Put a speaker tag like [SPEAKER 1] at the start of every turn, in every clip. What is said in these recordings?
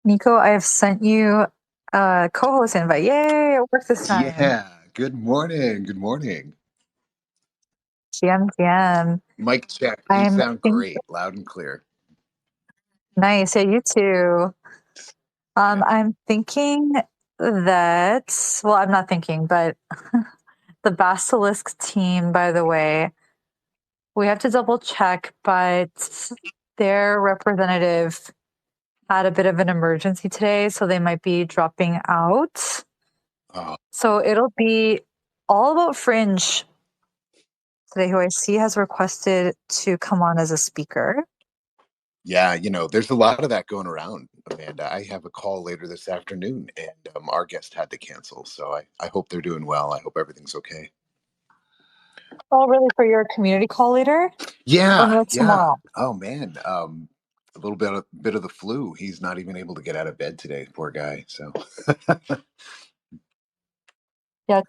[SPEAKER 1] Nico, I have sent you a co-host invite. Yay, it worked this time.
[SPEAKER 2] Yeah, good morning. Good morning.
[SPEAKER 1] GM, GM.
[SPEAKER 2] Mic check. You
[SPEAKER 1] I'm
[SPEAKER 2] sound
[SPEAKER 1] think
[SPEAKER 2] great, loud and clear.
[SPEAKER 1] nice. Yeah, you too.
[SPEAKER 2] Yeah.
[SPEAKER 1] I'm thinking that, well, I'm not thinking, but the Basilisk team, by the way, we have to double check, but their representative had a bit of an emergency today, so they might be dropping out.
[SPEAKER 2] Oh,
[SPEAKER 1] So it'll be all about Fringe today, who I see has requested to come on as a speaker.
[SPEAKER 2] yeah. There's a lot of that going around, Amanda. I have a call later this afternoon, and our guest had to cancel. So I hope they're doing well. I hope everything's okay.
[SPEAKER 1] Oh, really? For your community call later? Or
[SPEAKER 2] Yeah,
[SPEAKER 1] no,
[SPEAKER 2] yeah.
[SPEAKER 1] tomorrow?
[SPEAKER 2] Oh man, a little bit of the flu. He's not even able to get out of bed today. Poor guy. So
[SPEAKER 1] Yeah,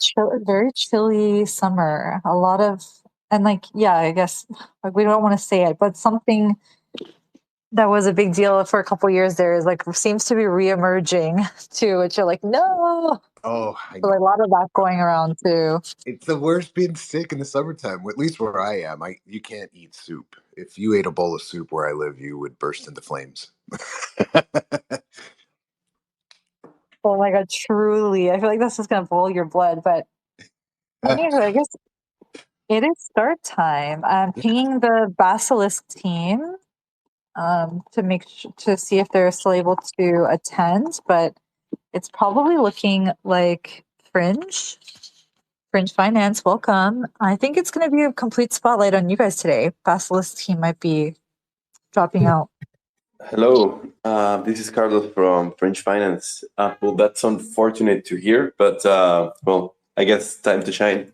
[SPEAKER 1] very chilly summer. A lot of, and like, yeah, I guess like we don't want to say it, but something that was a big deal for a couple years there is like seems to be reemerging too, which you're like, no.
[SPEAKER 2] oh, I
[SPEAKER 1] So
[SPEAKER 2] know.
[SPEAKER 1] like, a lot of that going around too.
[SPEAKER 2] It's the worst being sick in the summertime. At least where I am, you can't eat soup. If you ate a bowl of soup where I live, you would burst into flames.
[SPEAKER 1] Oh my God, truly. I feel like this is going to boil your blood. But anyway, I guess it is start time. I'm pinging the Basilisk team to see if they're still able to attend, but it's probably looking like Fringe. Fringe Finance, welcome. I think it's going to be a complete spotlight on you guys today. Basilisk team might be dropping out.
[SPEAKER 3] Hello, this is Carlos from Fringe Finance. Well, that's unfortunate to hear, but well, I guess time to shine.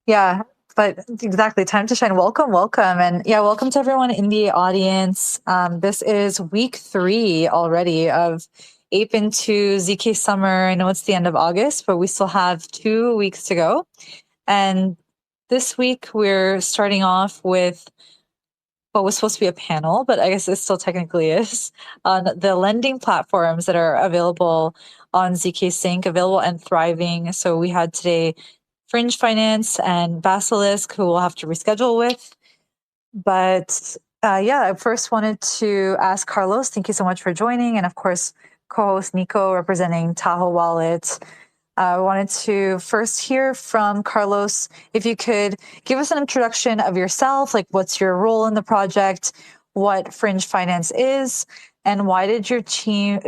[SPEAKER 1] Yeah, but exactly. Time to shine. Welcome, welcome. And yeah, welcome to everyone in the audience. This is week 3 already of Ape into ZK Summer. I know it's the end of August, but we still have 2 weeks to go. And this week we're starting off with what was supposed to be a panel, but I guess it still technically is, on the lending platforms that are available on zkSync, available and thriving. So we had today Fringe Finance and Basilisk, who we'll have to reschedule with. But yeah, I first wanted to ask Carlos, thank you so much for joining. And of course, co-host Nico representing Taho Wallet. I wanted to first hear from Carlos. If you could give us an introduction of yourself, like what's your role in the project, what Fringe Finance is, and why did your team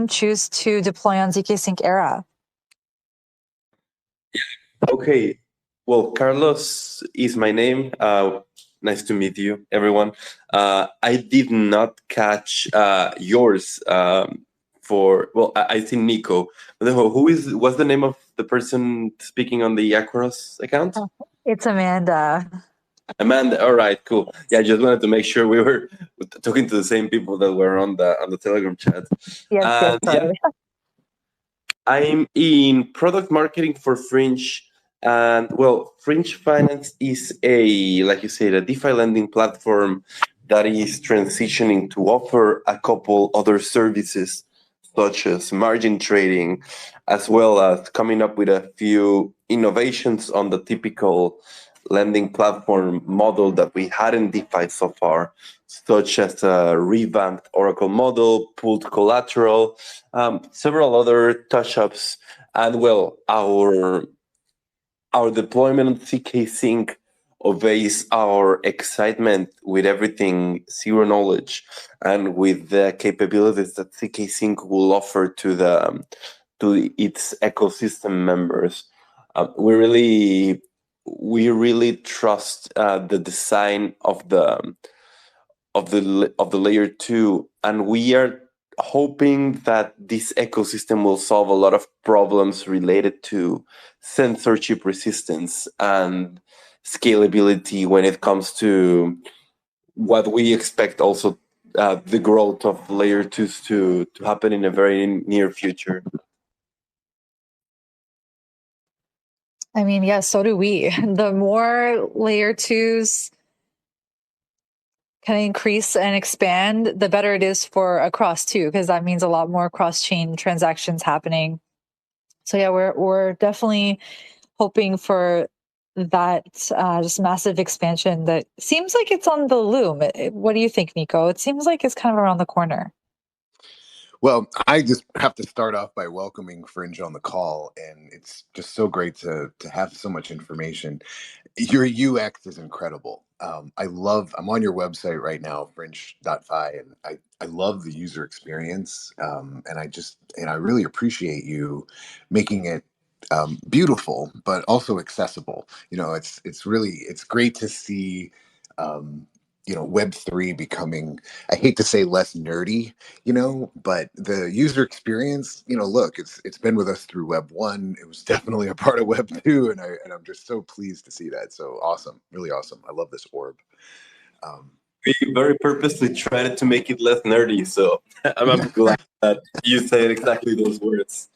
[SPEAKER 1] choose to deploy on zkSync Era?
[SPEAKER 3] Okay, well, Carlos is my name. Nice to meet you, everyone. I did not catch yours I see Nico. What's the name of the person speaking on the Across account?
[SPEAKER 1] It's Amanda.
[SPEAKER 3] Amanda. All right, cool. Yeah, I just wanted to make sure we were talking to the same people that were on the Telegram chat.
[SPEAKER 1] Yes, yes,
[SPEAKER 3] And yeah,
[SPEAKER 1] sorry.
[SPEAKER 3] I'm in product marketing for Fringe. And well, Fringe Finance is like you said, a DeFi lending platform that is transitioning to offer a couple other services, such as margin trading, as well as coming up with a few innovations on the typical lending platform model that we had in DeFi so far, such as a revamped Oracle model, pooled collateral, several other touch-ups, and well, our deployment on zkSync obeys our excitement with everything zero knowledge and with the capabilities that zkSync will offer to its ecosystem members. We really trust the design of the layer 2, and we are hoping that this ecosystem will solve a lot of problems related to censorship resistance and scalability when it comes to what we expect also the growth of layer 2s to happen in a very near future.
[SPEAKER 1] I mean, yeah, so do we. The more layer 2s kind of increase and expand, the better it is for across too, because that means a lot more cross-chain transactions happening. So yeah, we're definitely hoping for that just massive expansion that seems like it's on the loom. What do you think, Nico? It seems like it's kind of around the corner.
[SPEAKER 2] Well, I just have to start off by welcoming Fringe on the call, and it's just so great to have so much information. Your UX is incredible. I'm on your website right now, fringe.fi, and I love the user experience. And I really appreciate you making it beautiful, but also accessible. It's great to see, um, Web3 becoming, I hate to say less nerdy, but the user experience, look, it's been with us through Web 1. It was definitely a part of Web 2, and I'm just so pleased to see that. So awesome, really awesome. I love this orb. Um,
[SPEAKER 3] We very purposely tried to make it less nerdy, so I'm glad that you said exactly those words.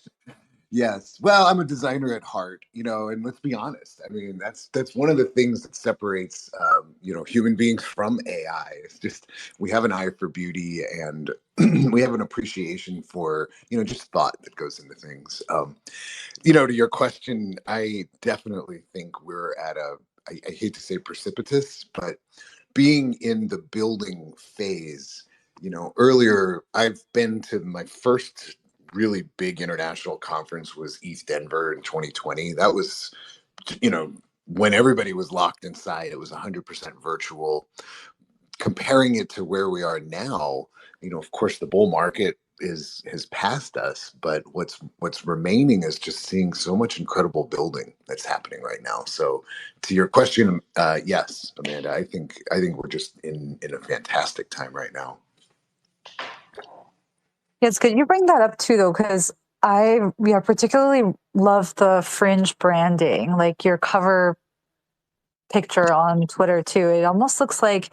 [SPEAKER 2] Yes. Well, I'm a designer at heart, and let's be honest. I mean, that's one of the things that separates, human beings from AI. It's just we have an eye for beauty, and we have an appreciation for, just thought that goes into things. To your question, I definitely think we're at I hate to say precipitous, but being in the building phase, earlier I've been to my first really big international conference was East Denver in 2020. That was, when everybody was locked inside, it was 100% virtual. Comparing it to where we are now, of course the bull market has passed us, but what's remaining is just seeing so much incredible building that's happening right now. So to your question, yes, Amanda, I think we're just in a fantastic time right now.
[SPEAKER 1] Yeah, it's good you bring that up too, though, because particularly love the Fringe branding, like your cover picture on Twitter too. It almost looks like,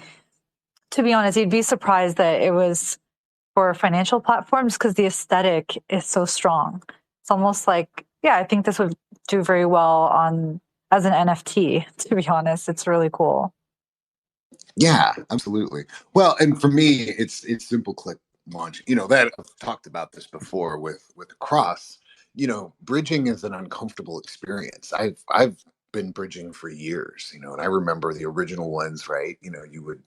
[SPEAKER 1] to be honest, you'd be surprised that it was for financial platforms because the aesthetic is so strong. It's almost like, yeah, I think this would do very well on as an NFT, to be honest. It's really cool.
[SPEAKER 2] Yeah, absolutely. Well, and for me, it's simple click launch. That I've talked about this before with Cross. Bridging is an uncomfortable experience. I've been bridging for years, and I remember the original ones, right? You would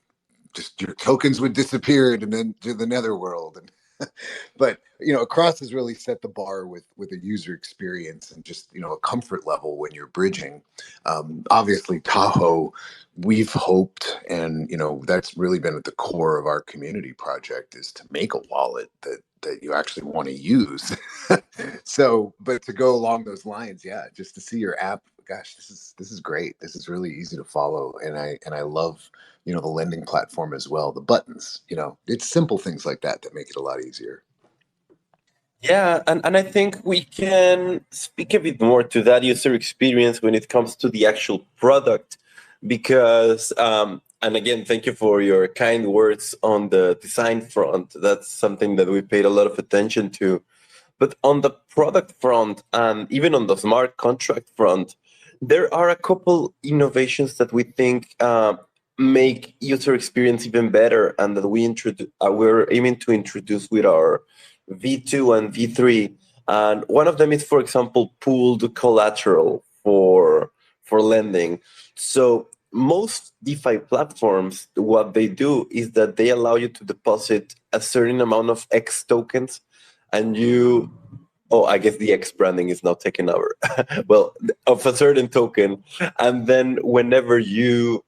[SPEAKER 2] just your tokens would disappear and then to the netherworld. And but Across has really set the bar with a user experience and just a comfort level when you're bridging. Obviously Tahoe, we've hoped, and that's really been at the core of our community project, is to make a wallet that you actually want to use. So but to go along those lines, yeah, just to see your app, gosh, this is great. This is really easy to follow, and I love the lending platform as well. The buttons, it's simple things like that make it a lot easier.
[SPEAKER 3] Yeah, and I think we can speak a bit more to that user experience when it comes to the actual product, because, and again, thank you for your kind words on the design front. That's something that we paid a lot of attention to. But on the product front, and even on the smart contract front, there are a couple innovations that we think make user experience even better, and that we're aiming to introduce with our V2 and V3. And one of them is, for example, pooled collateral for lending. So most DeFi platforms, what they do is that they allow you to deposit a certain amount of X tokens, and I guess the X branding is now taken over. Well, of a certain token, and then whenever you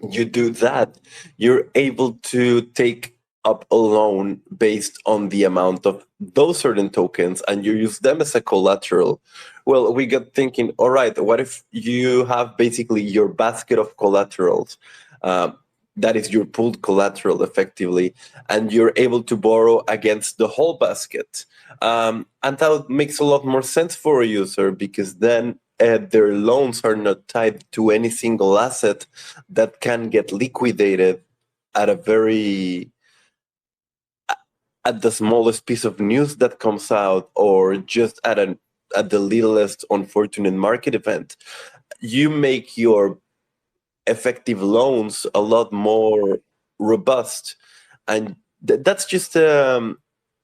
[SPEAKER 3] do that, you're able to take up a loan based on the amount of those certain tokens, and you use them as a collateral. Well, we got thinking, all right, what if you have basically your basket of collaterals, that is your pooled collateral effectively, and you're able to borrow against the whole basket. And that makes a lot more sense for a user, because then their loans are not tied to any single asset that can get liquidated at the smallest piece of news that comes out, or just at the littlest unfortunate market event. You make your effective loans a lot more robust. And that's just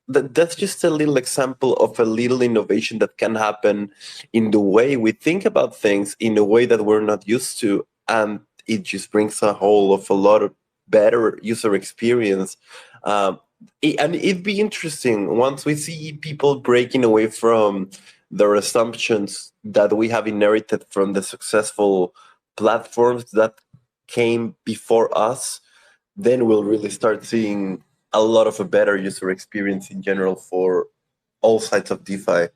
[SPEAKER 3] that's just a little example of a little innovation that can happen in the way we think about things in a way that we're not used to, and it just brings a whole of a lot of better user experience. And it'd be interesting once we see people breaking away from their assumptions that we have inherited from the successful platforms that came before us. Then we'll really start seeing a lot of a better user experience in general for all sides of DeFi.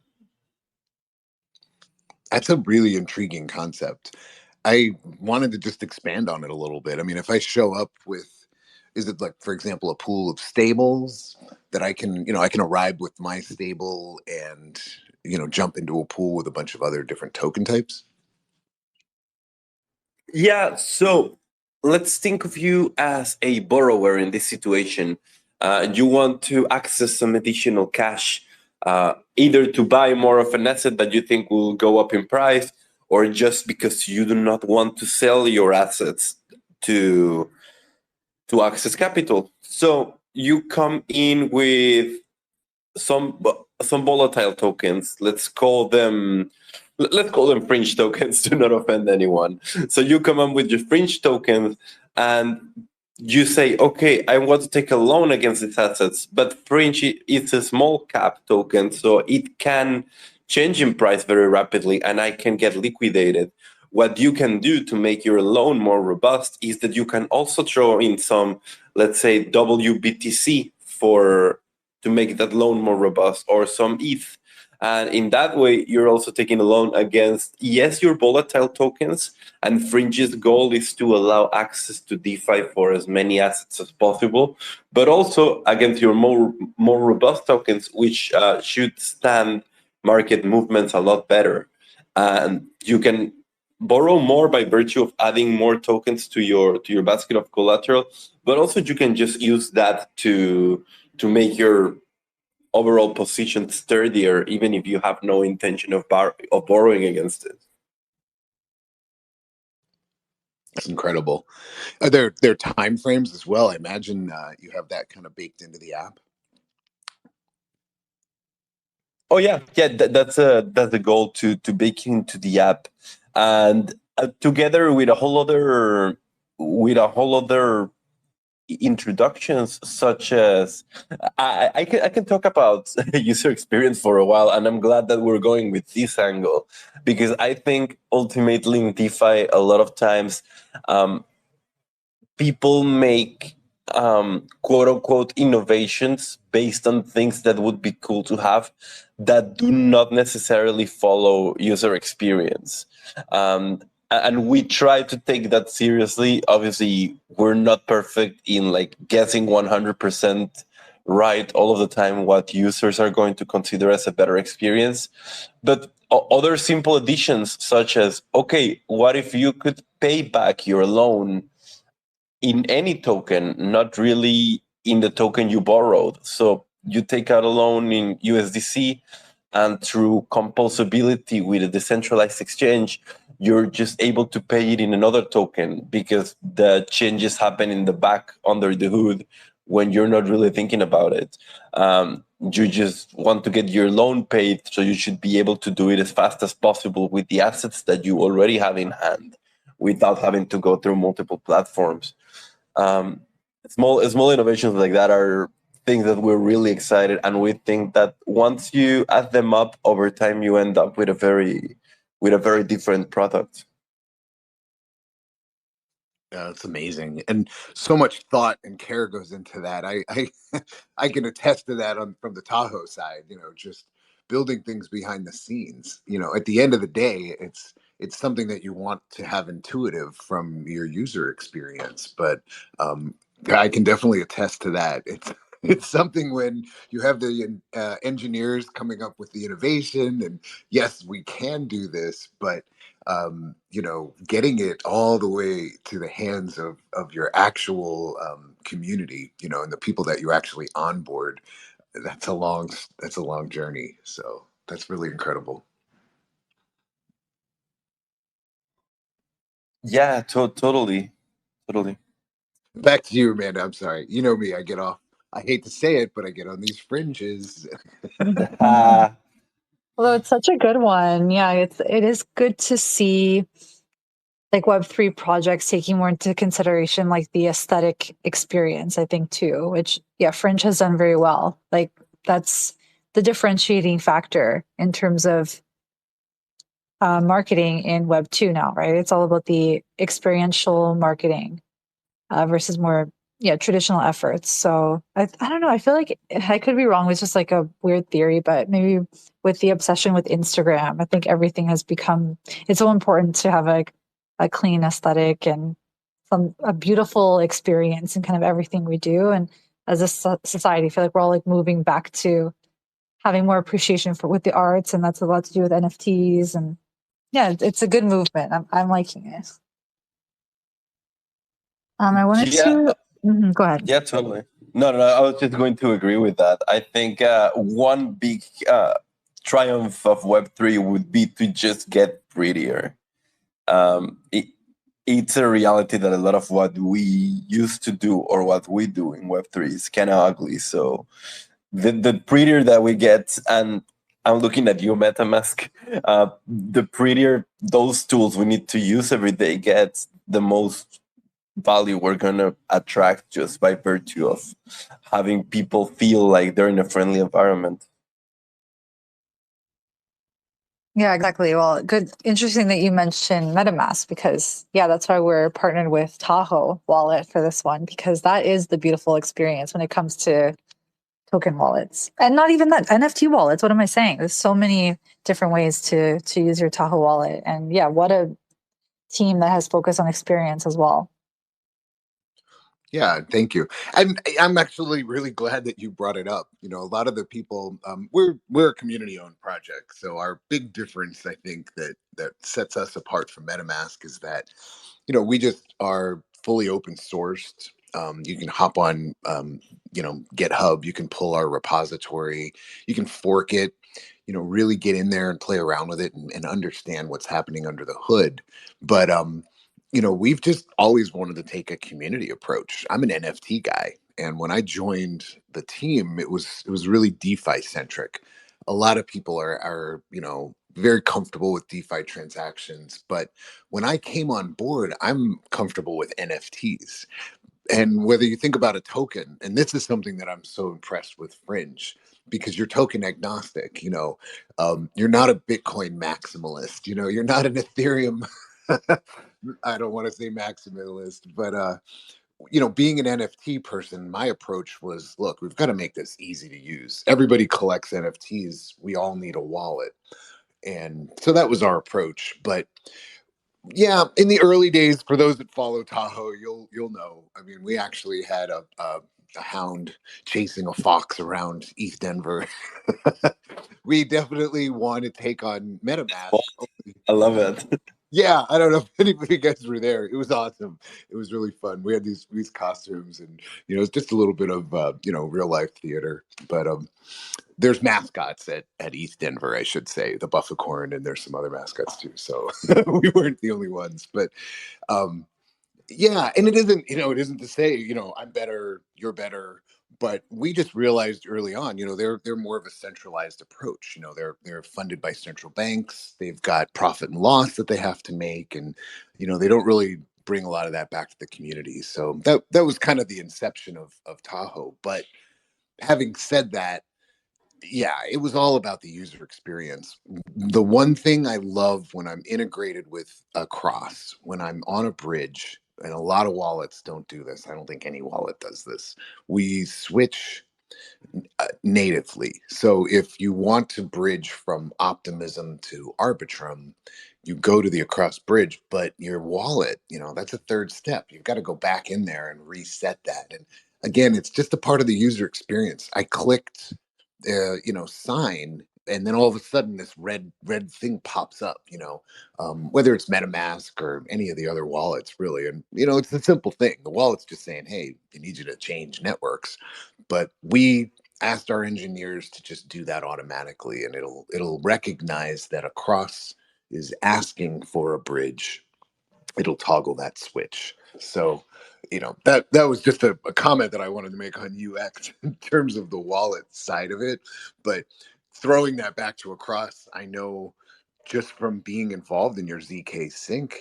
[SPEAKER 2] That's a really intriguing concept. I wanted to just expand on it a little bit. I mean, if I show up with, is it like, for example, a pool of stables that I can, I can arrive with my stable and, jump into a pool with a bunch of other different token types?
[SPEAKER 3] Yeah, so let's think of you as a borrower in this situation. You want to access some additional cash, either to buy more of an asset that you think will go up in price, or just because you do not want to sell your assets to access capital. So you come in with some volatile tokens. Let's call them Fringe tokens to not offend anyone. So you come up with your Fringe tokens and you say, okay, I want to take a loan against these assets, but Fringe is a small cap token, so it can change in price very rapidly and I can get liquidated. What you can do to make your loan more robust is that you can also throw in some, let's say, WBTC to make that loan more robust, or some ETH. And in that way, you're also taking a loan against, yes, your volatile tokens. And Fringe's goal is to allow access to DeFi for as many assets as possible, but also against your more robust tokens, which should stand market movements a lot better. And you can borrow more by virtue of adding more tokens to your basket of collateral, but also you can just use that to make your overall position sturdier, even if you have no intention of borrowing against it.
[SPEAKER 2] That's incredible. Are there time frames as well? I imagine you have that kind of baked into the app.
[SPEAKER 3] Oh yeah, that's the goal to bake into the app, and together with a whole other introductions, such as I can talk about user experience for a while, and I'm glad that we're going with this angle, because I think ultimately in DeFi a lot of times people make quote unquote innovations based on things that would be cool to have that do not necessarily follow user experience. And we try to take that seriously. Obviously, we're not perfect in like guessing 100% right all of the time what users are going to consider as a better experience. But other simple additions, such as, okay, what if you could pay back your loan in any token, not really in the token you borrowed? So you take out a loan in USDC, and through composability with a decentralized exchange, you're just able to pay it in another token because the changes happen in the back under the hood when you're not really thinking about it. You just want to get your loan paid, so you should be able to do it as fast as possible with the assets that you already have in hand without having to go through multiple platforms. Small innovations like that are things that we're really excited, and we think that once you add them up over time, you end up with a very different product.
[SPEAKER 2] Yeah, that's amazing, and so much thought and care goes into that. I can attest to that from the Tahoe side. Just building things behind the scenes. At the end of the day, it's something that you want to have intuitive from your user experience. But I can definitely attest to that. It's something when you have the engineers coming up with the innovation, and yes, we can do this, but getting it all the way to the hands of your actual community, and the people that you actually onboard, that's a long journey. So that's really incredible.
[SPEAKER 3] Yeah, totally.
[SPEAKER 2] Back to you, Amanda. I'm sorry. You know me. I get off. I hate to say it, but I get on these fringes.
[SPEAKER 1] Although it's such a good one. Yeah, it is good to see like Web3 projects taking more into consideration like the aesthetic experience, I think too, which yeah, Fringe has done very well. Like that's the differentiating factor in terms of marketing in Web2 now, right? It's all about the experiential marketing versus more traditional efforts. So I don't know. I feel like I could be wrong. It's just like a weird theory, but maybe with the obsession with Instagram, I think everything has become. It's so important to have a clean aesthetic and a beautiful experience in kind of everything we do. And as a society, I feel like we're all like moving back to having more appreciation for with the arts, and that's a lot to do with NFTs. And yeah, it's a good movement. I'm liking it. I wanted
[SPEAKER 3] Yeah,
[SPEAKER 1] to go ahead.
[SPEAKER 3] yeah, totally. No, no, no, I was just going to agree with that. I think one big triumph of Web3 would be to just get prettier. Um, it, it's a reality that a lot of what we used to do or what we do in Web3 is kind of ugly. So the prettier that we get, and I'm looking at you, MetaMask, the prettier those tools we need to use every day get, the most value we're going to attract just by virtue of having people feel like they're in a friendly environment.
[SPEAKER 1] Yeah, exactly. Well, good. Interesting that you mentioned MetaMask because, yeah, that's why we're partnered with Taho Wallet for this one because that is the beautiful experience when it comes to token wallets. And not even that, NFT wallets. What am I saying? There's so many different ways to use your Taho wallet. And yeah, what a team that has focused on experience as well.
[SPEAKER 2] Yeah, thank you. And I'm actually really glad that you brought it up. You know, a lot of the people, we're a community-owned project, so our big difference, I think, that sets us apart from MetaMask is that, you know, we just are fully open sourced. You can hop on, GitHub. You can pull our repository. You can fork it. You know, really get in there and play around with it and understand what's happening under the hood. But we've just always wanted to take a community approach. I'm an NFT guy, and when I joined the team, it was really DeFi centric. A lot of people are very comfortable with DeFi transactions, but when I came on board, I'm comfortable with NFTs. And whether you think about a token, and this is something that I'm so impressed with Fringe, because you're token agnostic. You're not a Bitcoin maximalist. You're not an Ethereum. I don't want to say maximalist, but being an NFT person, my approach was, look, we've got to make this easy to use. Everybody collects NFTs. We all need a wallet, and so that was our approach. But yeah, in the early days, for those that follow Tahoe, you'll know. I mean, we actually had a hound chasing a fox around East Denver. We definitely want to take on MetaMask.
[SPEAKER 3] I love it.
[SPEAKER 2] Yeah, I don't know if anybody guys were there. It was awesome. It was really fun. We had these costumes, and it's just a little bit of real life theater. But there's mascots at East Denver, I should say, the Buffacorn, and there's some other mascots too. So we weren't the only ones. But yeah, and it isn't to say, I'm better, you're better, but we just realized early on, they're more of a centralized approach. They're funded by central banks. They've got profit and loss that they have to make, and they don't really bring a lot of that back to the community. So that was kind of the inception of Tahoe. But having said that, yeah, it was all about the user experience. The one thing I love when I'm integrated with a cross, when I'm on a bridge, and a lot of wallets don't do this. I don't think any wallet does this. We switch natively. So if you want to bridge from Optimism to Arbitrum, you go to the Across bridge, but your wallet, that's a third step. You've got to go back in there and reset that. And again, it's just a part of the user experience. I clicked, sign, and then all of a sudden this red thing pops up. Whether it's MetaMask or any of the other wallets, really. And it's a simple thing. The wallet's just saying, "Hey, I need you to change networks," but we asked our engineers to just do that automatically, and it'll recognize that a cross is asking for a bridge, it'll toggle that switch. So, that was just a comment that I wanted to make on UX in terms of the wallet side of it. But throwing that back to Across, I know just from being involved in your zkSync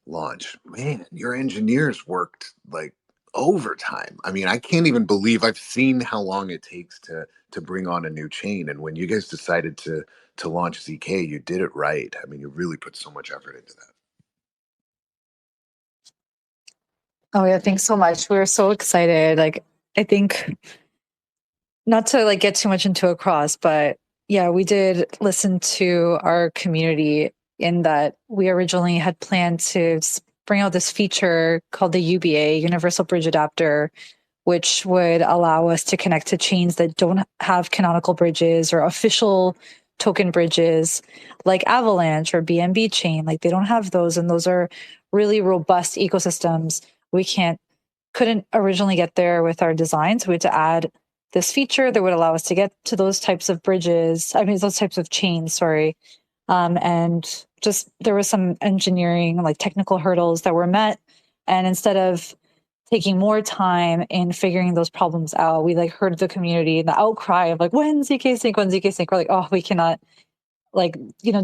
[SPEAKER 2] launch, man, your engineers worked like overtime. I mean, I can't even believe I've seen how long it takes to bring on a new chain. And when you guys decided to launch ZK, you did it right. I mean, you really put so much effort into that.
[SPEAKER 1] Oh yeah, thanks so much. We were so excited. Like, I think not to like get too much into Across, but yeah, we did listen to our community in that we originally had planned to bring out this feature called the UBA, Universal Bridge Adapter, which would allow us to connect to chains that don't have canonical bridges or official token bridges like Avalanche or BNB chain. Like, they don't have those, and those are really robust ecosystems. We couldn't originally get there with our design, so we had to add this feature that would allow us to get to those types of bridges. I mean, those types of chains, sorry. And just there was some engineering, like technical hurdles that were met. And instead of taking more time in figuring those problems out, we like heard the community, the outcry of like, when zkSync? We're like, oh, we cannot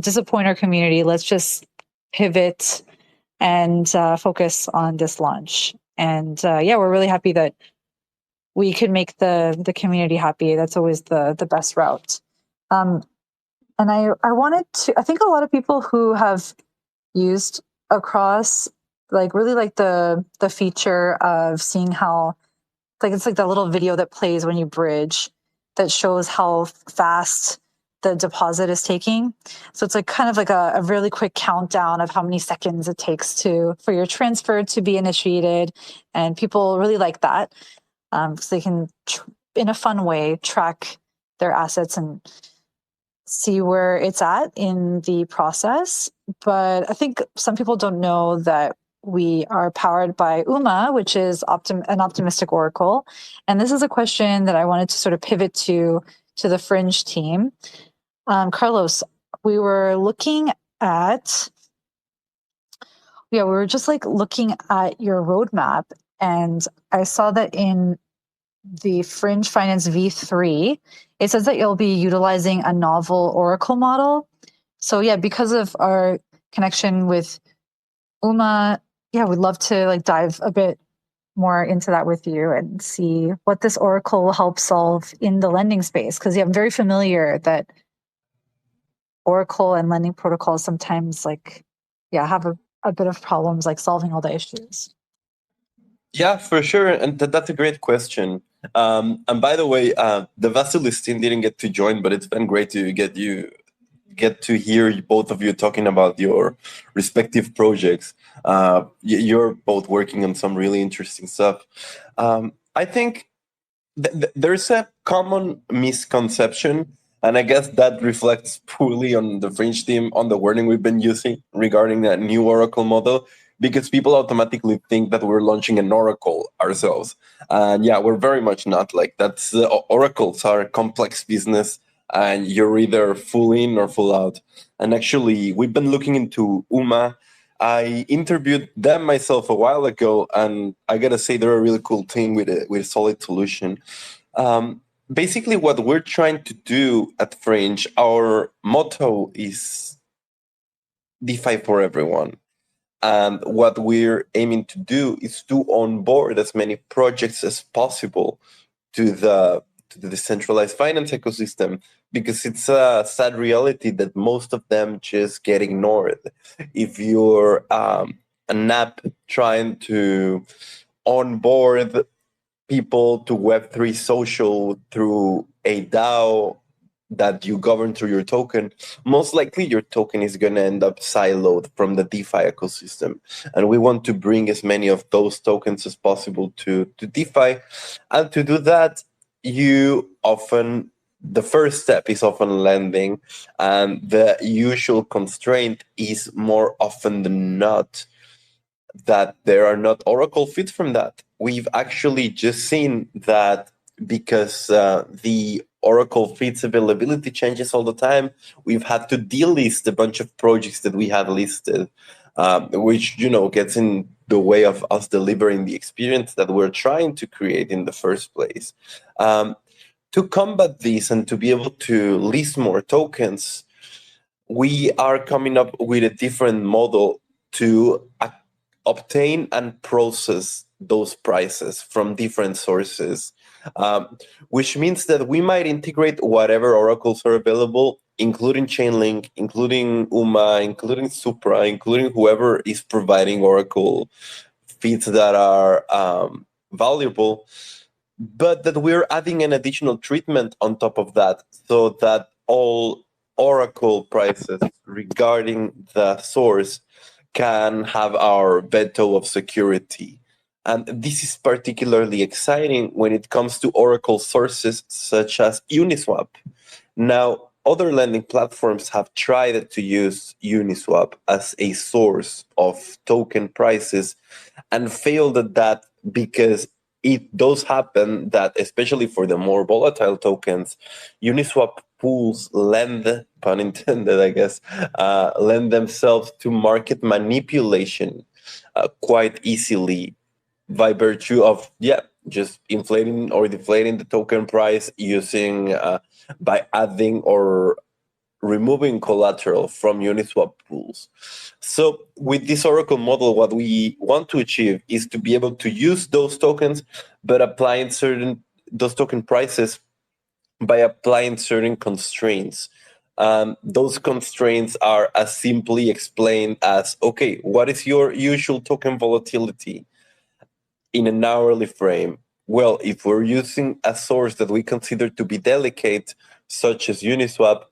[SPEAKER 1] disappoint our community. Let's just pivot and focus on this launch. And yeah, we're really happy that we could make the community happy. That's always the best route. And I think a lot of people who have used Across like really like the feature of seeing how like it's like the little video that plays when you bridge that shows how fast the deposit is taking. So it's like kind of like a really quick countdown of how many seconds it takes for your transfer to be initiated. And people really like that. So they can, in a fun way, track their assets and see where it's at in the process. But I think some people don't know that we are powered by UMA, which is an optimistic oracle. And this is a question that I wanted to sort of pivot to the Fringe team. Carlos, we were looking at, we were just like looking at your roadmap, and I saw that in the Fringe Finance V3, it says that you'll be utilizing a novel Oracle model. So yeah, because of our connection with UMA, yeah, we'd love to like dive a bit more into that with you and see what this Oracle will help solve in the lending space. Because yeah, I'm very familiar that Oracle and lending protocols sometimes have a bit of problems like solving all the issues.
[SPEAKER 3] Yeah, for sure. And that's a great question. And by the way, the Vasilis team didn't get to join, but it's been great to get to hear both of you talking about your respective projects. You're both working on some really interesting stuff. I think there's a common misconception, and I guess that reflects poorly on the Fringe team, on the wording we've been using regarding that new Oracle model, because people automatically think that we're launching an Oracle ourselves. And yeah, we're very much not. Like, that's oracles are a complex business, and you're either full in or full out. And actually, we've been looking into UMA. I interviewed them myself a while ago, and I gotta say they're a really cool team with a solid solution. Basically, what we're trying to do at Fringe, our motto is DeFi for everyone. And what we're aiming to do is to onboard as many projects as possible to the decentralized finance ecosystem, because it's a sad reality that most of them just get ignored. If you're an app trying to onboard people to Web3 social through a DAO that you govern through your token, most likely your token is going to end up siloed from the DeFi ecosystem. And we want to bring as many of those tokens as possible to DeFi. And to do that, the first step is often lending. And the usual constraint is more often than not that there are not Oracle fits from that. We've actually just seen that because the Oracle fits availability changes all the time, we've had to delist a bunch of projects that we had listed. which gets in the way of us delivering the experience that we're trying to create in the first place. To combat this and to be able to list more tokens, we are coming up with a different model to obtain and process those prices from different sources, which means that we might integrate whatever oracles are available, including Chainlink, including UMA, including Supra, including whoever is providing oracle feeds that are valuable, but that we're adding an additional treatment on top of that, so that all oracle prices regarding the source can have our veto of security. And this is particularly exciting when it comes to oracle sources such as Uniswap. Now, other lending platforms have tried to use Uniswap as a source of token prices and failed at that, because it does happen that, especially for the more volatile tokens, Uniswap pools lend, pun intended, I guess, lend themselves to market manipulation quite easily by virtue of, just inflating or deflating the token price using, by adding or removing collateral from Uniswap pools. So with this Oracle model, what we want to achieve is to be able to use those tokens, but applying those token prices by applying certain constraints. Those constraints are as simply explained as, okay, what is your usual token volatility in an hourly frame? Well, if we're using a source that we consider to be delicate, such as Uniswap,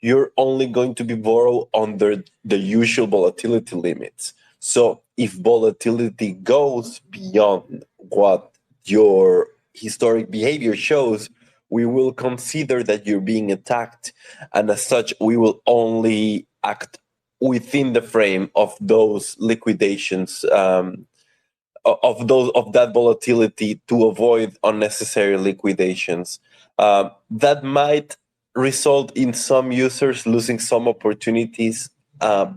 [SPEAKER 3] you're only going to be borrowed under the usual volatility limits. So if volatility goes beyond what your historic behavior shows, we will consider that you're being attacked. And as such, we will only act within the frame of those liquidations, of that volatility, to avoid unnecessary liquidations. That might result in some users losing some opportunities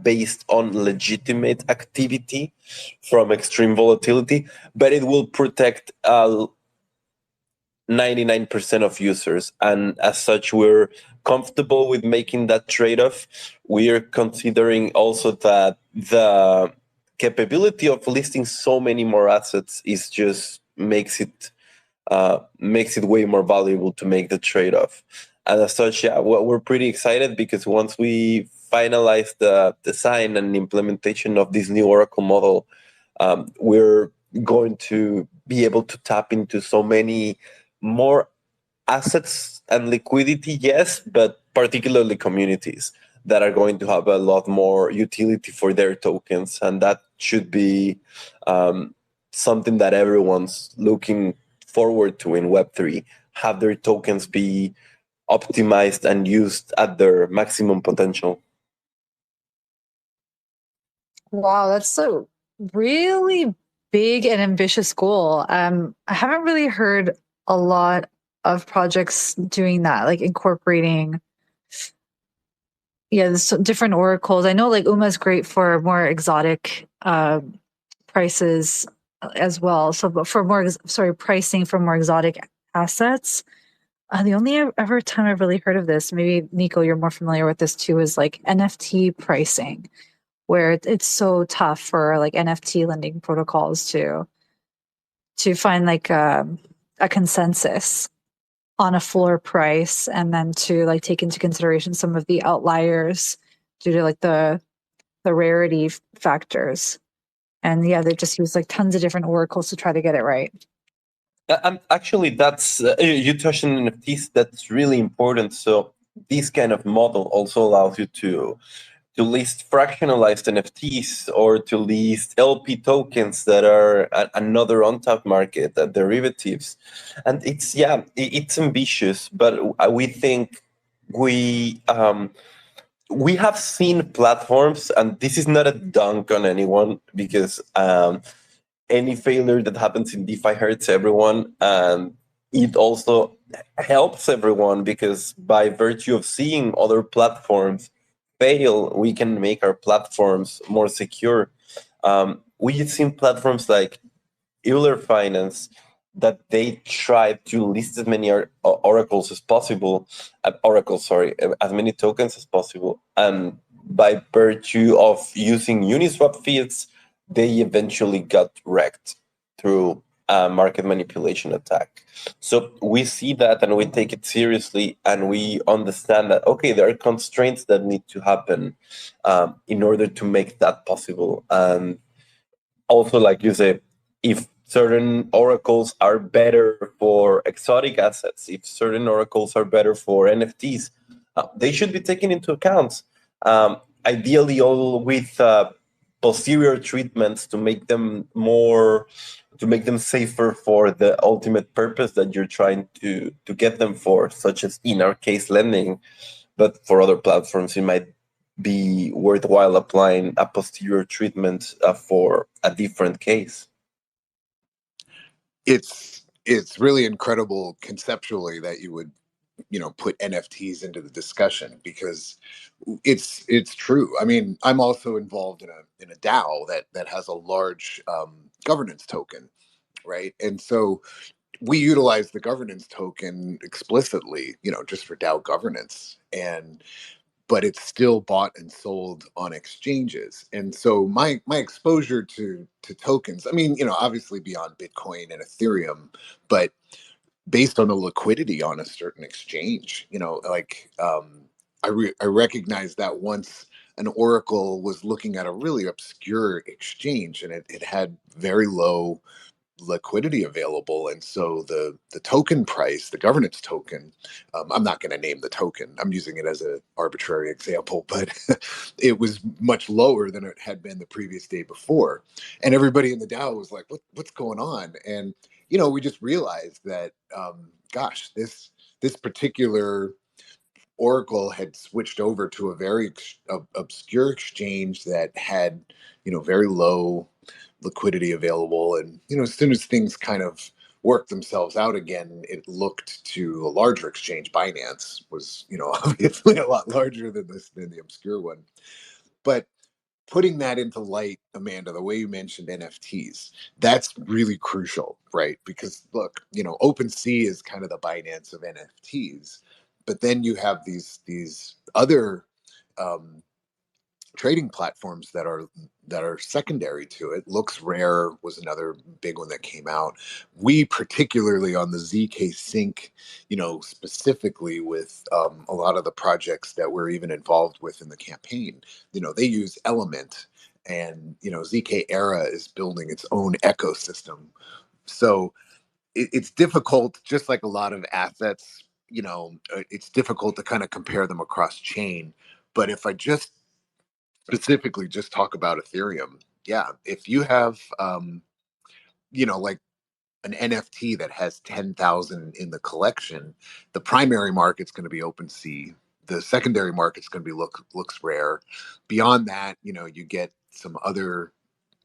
[SPEAKER 3] based on legitimate activity from extreme volatility, but it will protect 99% of users. And as such, we're comfortable with making that trade-off. We are considering also that the capability of listing so many more assets is just makes it way more valuable to make the trade-off. And as such, we're pretty excited, because once we finalize the design and implementation of this new Oracle model, we're going to be able to tap into so many more assets and liquidity, yes, but particularly communities that are going to have a lot more utility for their tokens. And that should be something that everyone's looking forward to in Web3, have their tokens be optimized and used at their maximum potential.
[SPEAKER 1] Wow, that's a really big and ambitious goal. I haven't really heard a lot of projects doing that, like incorporating different oracles. I know like UMA is great for more exotic prices as well. So, but for more, pricing for more exotic assets. The only ever time I've really heard of this, maybe Nico, you're more familiar with this too, is like NFT pricing, where it's so tough for like NFT lending protocols to find like a consensus on a floor price, and then to like take into consideration some of the outliers due to like the rarity factors. And they just use like tons of different oracles to try to get it right.
[SPEAKER 3] And actually, that's you touched on NFTs. That's really important. So this kind of model also allows you to list fractionalized NFTs, or to list LP tokens that are another on-top market, derivatives. And it's ambitious, but we think we have seen platforms, and this is not a dunk on anyone, because any failure that happens in DeFi hurts everyone, and it also helps everyone, because by virtue of seeing other platforms fail, we can make our platforms more secure. We've seen platforms like Euler Finance that they try to list as many oracles as possible, as many tokens as possible, and by virtue of using Uniswap feeds, they eventually got wrecked through a market manipulation attack. So we see that and we take it seriously, and we understand that, okay, there are constraints that need to happen in order to make that possible. And also, like you said, if certain oracles are better for exotic assets, if certain oracles are better for NFTs, they should be taken into account. Ideally, all with posterior treatments to make them safer for the ultimate purpose that you're trying to get them for, such as in our case lending. But for other platforms, it might be worthwhile applying a posterior treatment for a different case.
[SPEAKER 2] It's really incredible conceptually that you would put NFTs into the discussion, because it's true. I mean, I'm also involved in a DAO that has a large governance token, right? And so we utilize the governance token explicitly, just for DAO governance, but it's still bought and sold on exchanges. And so my exposure to tokens, I mean, obviously beyond Bitcoin and Ethereum, but based on the liquidity on a certain exchange, I recognize that once an oracle was looking at a really obscure exchange, and it had very low liquidity available, and so the token price, the governance token, I'm not going to name the token, I'm using it as an arbitrary example, but it was much lower than it had been the previous day before, and everybody in the DAO was like, what's going on? And we just realized that gosh, this particular oracle had switched over to a very obscure exchange that had very low liquidity available. And as soon as things kind of worked themselves out again, it looked to a larger exchange. Binance was obviously a lot larger than the obscure one. But putting that into light, Amanda, the way you mentioned NFTs, that's really crucial, right? Because look, OpenSea is kind of the Binance of NFTs, but then you have these other um, trading platforms that are secondary to it. Looks Rare was another big one that came out. We particularly on the zkSync, specifically with a lot of the projects that we're even involved with in the campaign, they use Element, and zk Era is building its own ecosystem. So it's difficult, just like a lot of assets, it's difficult to kind of compare them across chain. But if I just specifically just talk about Ethereum, yeah, if you have, like an NFT that has 10,000 in the collection, the primary market's going to be OpenSea. The secondary market's going to be looks Rare. Beyond that, you get some other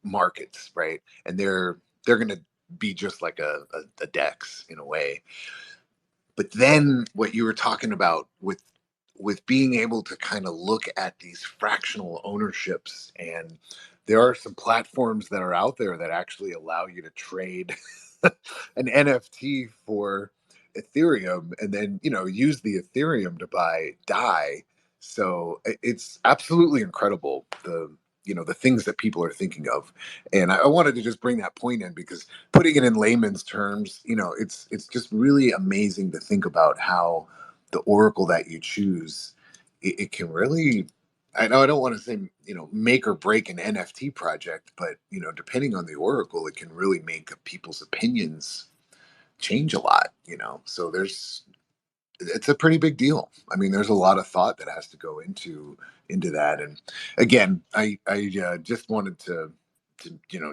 [SPEAKER 2] markets, right? And they're going to be just like a DEX in a way. But then what you were talking about with being able to kind of look at these fractional ownerships, and there are some platforms that are out there that actually allow you to trade an NFT for Ethereum, and then use the Ethereum to buy DAI. So it's absolutely incredible, the things that people are thinking of. And I wanted to just bring that point in, because putting it in layman's terms, it's just really amazing to think about how the oracle that you choose, it can really, I know I don't want to say make or break an NFT project, but depending on the oracle, it can really make people's opinions change a lot. So it's a pretty big deal. I mean, there's a lot of thought that has to go into that. And again, I just wanted to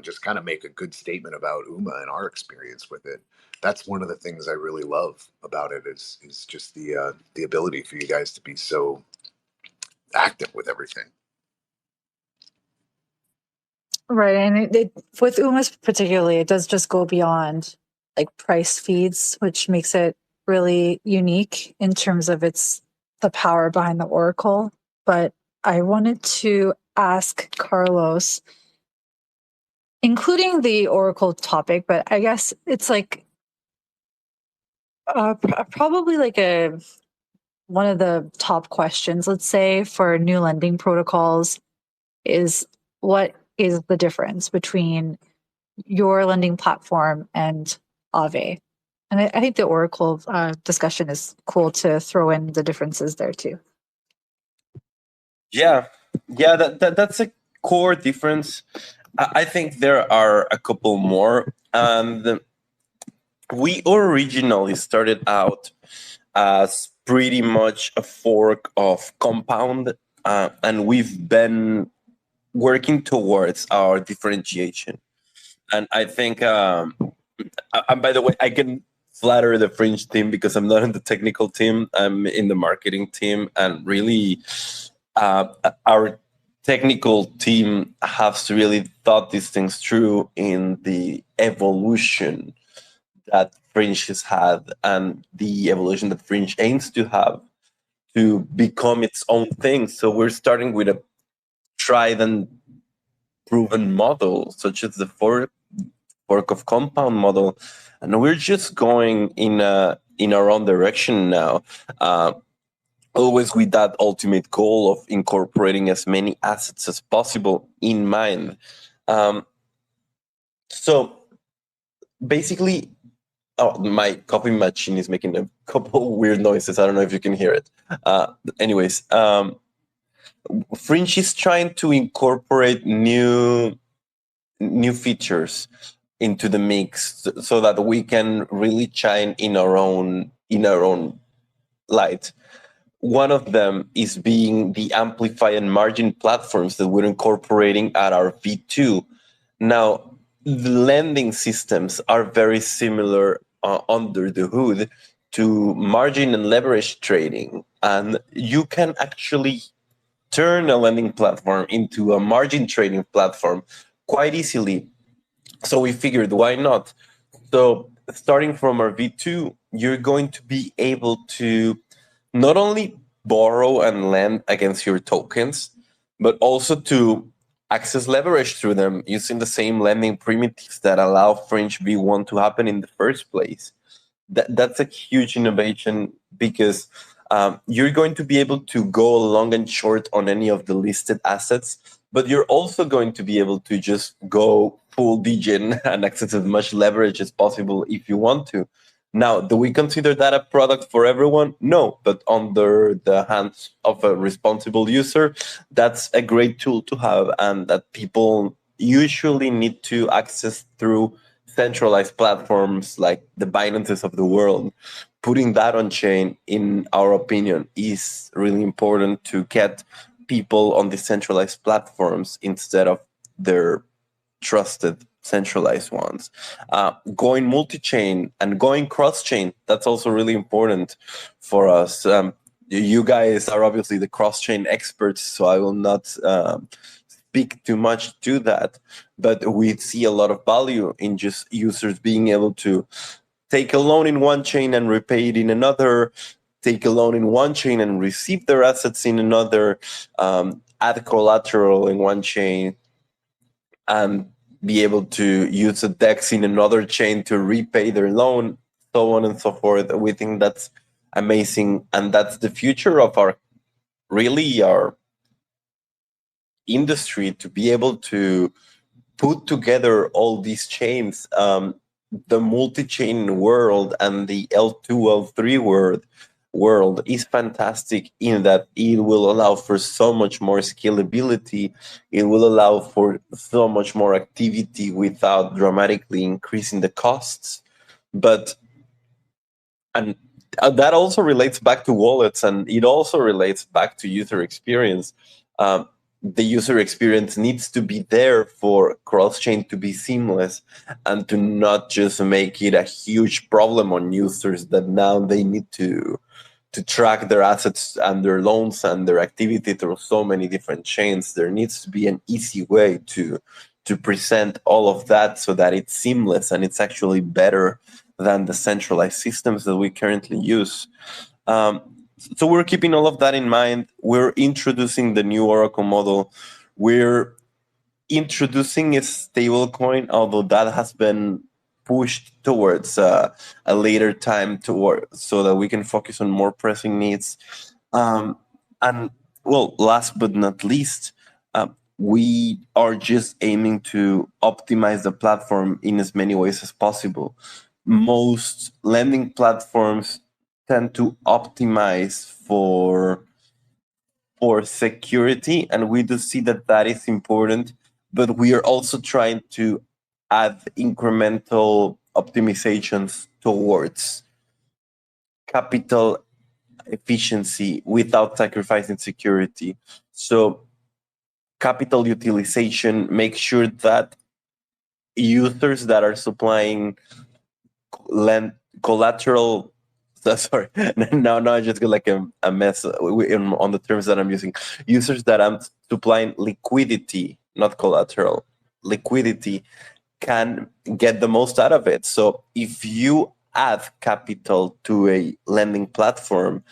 [SPEAKER 2] just kind of make a good statement about UMA and our experience with it. That's one of the things I really love about it, is just the ability for you guys to be so active with everything.
[SPEAKER 1] Right. And with UMAS particularly, it does just go beyond like price feeds, which makes it really unique in terms of the power behind the oracle. But I wanted to ask Carlos, including the Oracle topic, but I guess it's like probably like one of the top questions, let's say, for new lending protocols is what is the difference between your lending platform and Aave? And I think the Oracle discussion is cool to throw in the differences there too.
[SPEAKER 3] Yeah, that's a core difference. I think there are a couple more. And we originally started out as pretty much a fork of Compound, and we've been working towards our differentiation. And I think, and by the way, I can flatter the Fringe team because I'm not in the technical team. I'm in the marketing team, and really, our technical team has really thought these things through in the evolution that Fringe has had and the evolution that Fringe aims to have to become its own thing. So we're starting with a tried and proven model, such as the fork of Compound model, and we're just going in our own direction now. Always with that ultimate goal of incorporating as many assets as possible in mind. So basically, my coffee machine is making a couple weird noises. I don't know if you can hear it. Anyways, Fringe is trying to incorporate new features into the mix so that we can really shine in our own light. One of them is being the amplify and margin platforms that we're incorporating at our V2. Now, the lending systems are very similar under the hood to margin and leverage trading. And you can actually turn a lending platform into a margin trading platform quite easily. So we figured, why not? So starting from our V2, you're going to be able to not only borrow and lend against your tokens, but also to access leverage through them using the same lending primitives that allow Fringe V1 to happen in the first place. That's a huge innovation because you're going to be able to go long and short on any of the listed assets, but you're also going to be able to just go full degen and access as much leverage as possible if you want to. Now, do we consider that a product for everyone? No, but under the hands of a responsible user, that's a great tool to have, and that people usually need to access through centralized platforms like the Binances of the world. Putting that on chain, in our opinion, is really important to get people on the centralized platforms instead of their trusted centralized ones. Going multi-chain and going cross-chain, that's also really important for us. You guys are obviously the cross-chain experts, so I will not speak too much to that, but we see a lot of value in just users being able to take a loan in one chain and repay it in another, take a loan in one chain and receive their assets in another, add collateral in one chain, and be able to use a DEX in another chain to repay their loan, so on and so forth. We think that's amazing, and that's the future of our industry, to be able to put together all these chains. The multi-chain world and the L2, L3 world is fantastic in that it will allow for so much more scalability. It will allow for so much more activity without dramatically increasing the costs. And that also relates back to wallets, and it also relates back to user experience. The user experience needs to be there for cross-chain to be seamless and to not just make it a huge problem on users that now they need to track their assets and their loans and their activity through so many different chains. There needs to be an easy way to present all of that so that it's seamless and it's actually better than the centralized systems that we currently use. So we're keeping all of that in mind. We're introducing the new Oracle model. We're introducing a stable coin, although that has been pushed towards a later time so that we can focus on more pressing needs. And well, last but not least, we are just aiming to optimize the platform in as many ways as possible. Most lending platforms tend to optimize for security, and we do see that that is important, but we are also trying to add incremental optimizations towards capital efficiency without sacrificing security. So capital utilization, make sure that users that are supplying collateral sorry, now I just get like a mess on the terms that I'm using. Users that I'm supplying liquidity, not collateral, liquidity, can get the most out of it. So if you add capital to a lending platform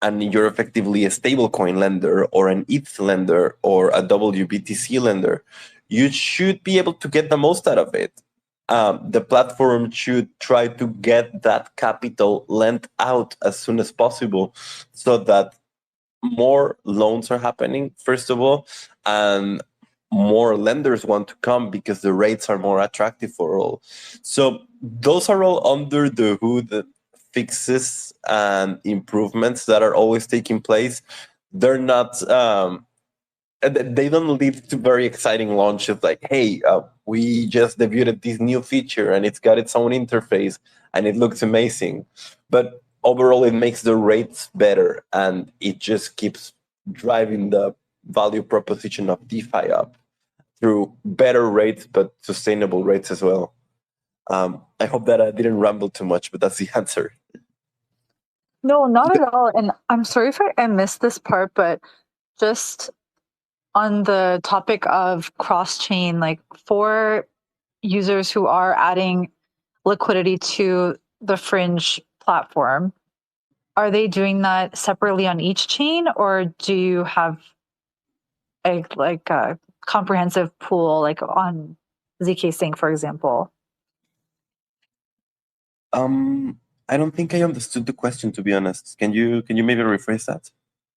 [SPEAKER 3] and you're effectively a stablecoin lender or an ETH lender or a WBTC lender, you should be able to get the most out of it. The platform should try to get that capital lent out as soon as possible so that more loans are happening, first of all, and more lenders want to come because the rates are more attractive for all. So those are all under the hood fixes and improvements that are always taking place. They're not they don't lead to very exciting launches like, hey, we just debuted this new feature and it's got its own interface and it looks amazing. But overall, it makes the rates better and it just keeps driving the value proposition of DeFi up through better rates, but sustainable rates as well. I hope that I didn't ramble too much, but that's the answer.
[SPEAKER 1] No, not at all. And I'm sorry if I missed this part, but just on the topic of cross-chain, like for users who are adding liquidity to the Fringe platform, are they doing that separately on each chain, or do you have a comprehensive pool like on zkSync, for example?
[SPEAKER 3] I don't think I understood the question, to be honest. Can you maybe rephrase that?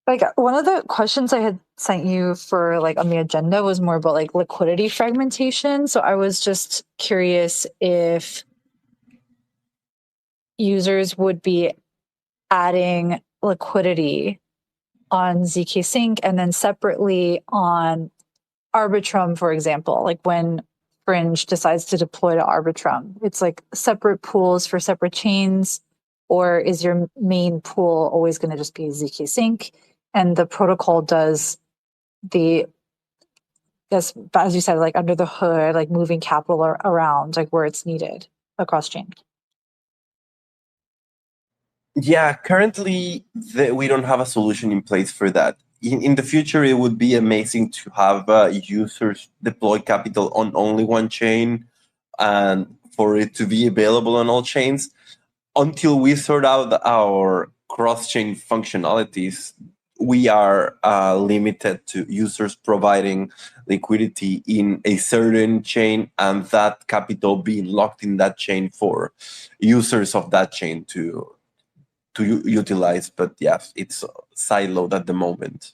[SPEAKER 1] Like one of the questions I had sent you for like on the agenda was more about like liquidity fragmentation. So I was just curious if users would be adding liquidity on zkSync and then separately on Arbitrum, for example, like when Fringe decides to deploy to Arbitrum, it's like separate pools for separate chains, or is your main pool always going to just be zkSync and the protocol does the, as you said, like under the hood, like moving capital around like where it's needed across chain?
[SPEAKER 3] Yeah, currently we don't have a solution in place for that. In the future, it would be amazing to have users deploy capital on only one chain and for it to be available on all chains. Until we sort out our cross-chain functionalities, we are limited to users providing liquidity in a certain chain and that capital being locked in that chain for users of that chain to utilize. But yes, it's siloed at the moment.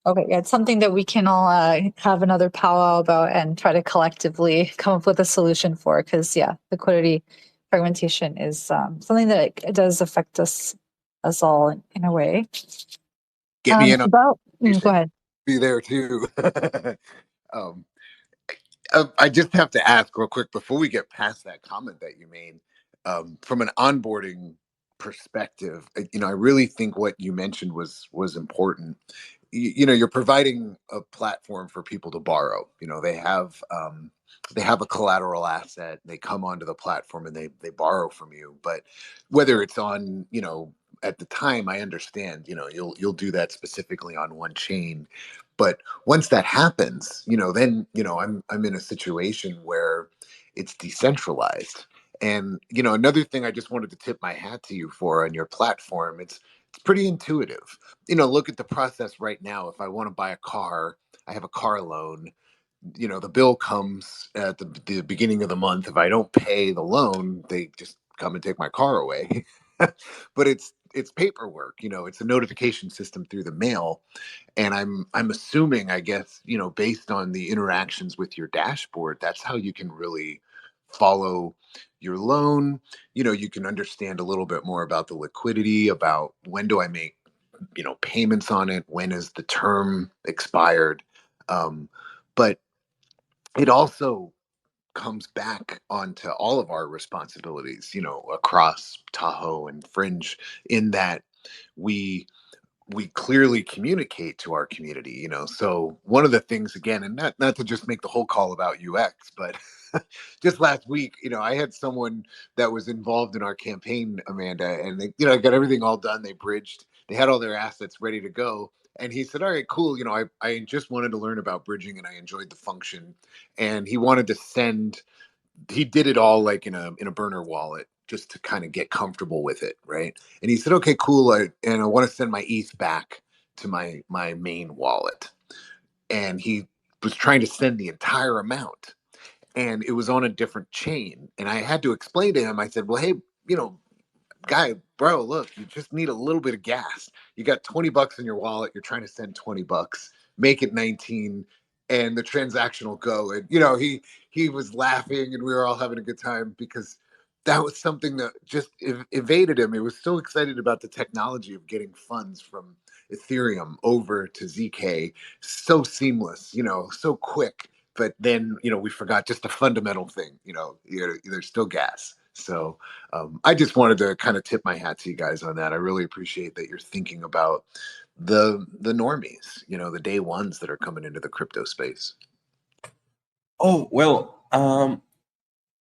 [SPEAKER 1] Okay, yeah, it's something that we can all have another powwow about and try to collectively come up with a solution for, because yeah, liquidity fragmentation is something that it does affect us all in a way.
[SPEAKER 2] Get me in on
[SPEAKER 1] go ahead.
[SPEAKER 2] Be there too. I just have to ask real quick before we get past that comment that you made. From an onboarding perspective, I really think what you mentioned was important. You're providing a platform for people to borrow. They have a collateral asset. They come onto the platform and they borrow from you. But whether it's on, at the time, I understand, you'll do that specifically on one chain. But once that happens, then I'm in a situation where it's decentralized. And another thing I just wanted to tip my hat to you for on your platform, it's pretty intuitive. Look at the process right now. If I want to buy a car, I have a car loan. The bill comes at the beginning of the month. If I don't pay the loan, they just come and take my car away. But it's paperwork. It's a notification system through the mail, and I'm assuming, I guess, based on the interactions with your dashboard, that's how you can really follow your loan. You can understand a little bit more about the liquidity, about when do I make payments on it, when is the term expired. But it also comes back onto all of our responsibilities, across Tahoe and Fringe, in that we clearly communicate to our community. So one of the things, again, and not to just make the whole call about UX, but just last week, I had someone that was involved in our campaign, Amanda, and they got everything all done. They had all their assets ready to go, and he said, all right, cool, I just wanted to learn about bridging, and I enjoyed the function, and he wanted to send he did it all like in a burner wallet, just to kind of get comfortable with it, right? And he said, okay, cool, and I want to send my ETH back to my main wallet. And he was trying to send the entire amount, and it was on a different chain. And I had to explain to him, I said, well, hey, guy, bro, look, you just need a little bit of gas. You got $20 in your wallet, you're trying to send $20, make it 19, and the transaction will go. And he was laughing, and we were all having a good time, because that was something that just evaded him. He was so excited about the technology of getting funds from Ethereum over to ZK, so seamless, so quick. But then we forgot just a fundamental thing. There's still gas. So I just wanted to kind of tip my hat to you guys on that. I really appreciate that you're thinking about the normies, the day ones that are coming into the crypto space.
[SPEAKER 3] Oh, well,